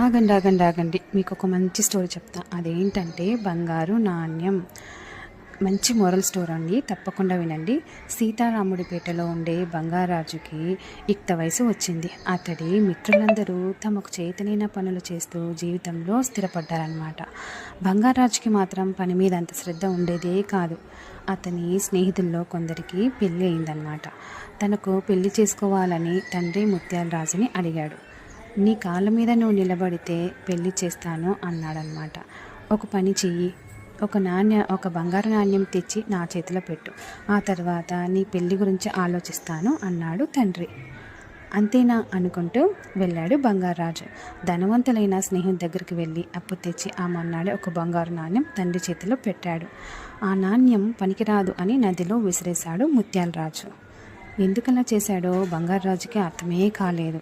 ఆగండి, ఆగండి, ఆగండి. మీకు ఒక మంచి స్టోరీ చెప్తా. అదేంటంటే బంగారు నాణ్యం. మంచి మోరల్ స్టోరీ అండి, తప్పకుండా వినండి. సీతారాముడిపేటలో ఉండే బంగారాజుకి యుక్త వయసు వచ్చింది. అతడి మిత్రులందరూ తమకు చేతనైన పనులు చేస్తూ జీవితంలో స్థిరపడ్డారనమాట. బంగారాజుకి మాత్రం పని మీద అంత శ్రద్ధ ఉండేదే కాదు. అతని స్నేహితుల్లో కొందరికి పెళ్ళి అయిందనమాట. తనకు పెళ్లి చేసుకోవాలని తండ్రి ముత్యాల రాజుని అడిగాడు. నీ కాళ్ళ మీద నువ్వు నిలబడితే పెళ్లి చేస్తాను అన్నాడనమాట. ఒక పని చెయ్యి, ఒక బంగారు నాణ్యం తెచ్చి నా చేతిలో పెట్టు, ఆ తర్వాత నీ పెళ్లి గురించి ఆలోచిస్తాను అన్నాడు తండ్రి. అంతేనా అనుకుంటూ వెళ్ళాడు బంగారాజు. ధనవంతులైన స్నేహితుడి దగ్గరికి వెళ్ళి అప్పు తెచ్చి ఆ మన్నాడే ఒక బంగారు నాణ్యం తండ్రి చేతిలో పెట్టాడు. ఆ నాణ్యం పనికిరాదు అని నదిలో విసిరేశాడు ముత్యాలరాజు. ఎందుకలా చేశాడో బంగారాజుకి అర్థమే కాలేదు.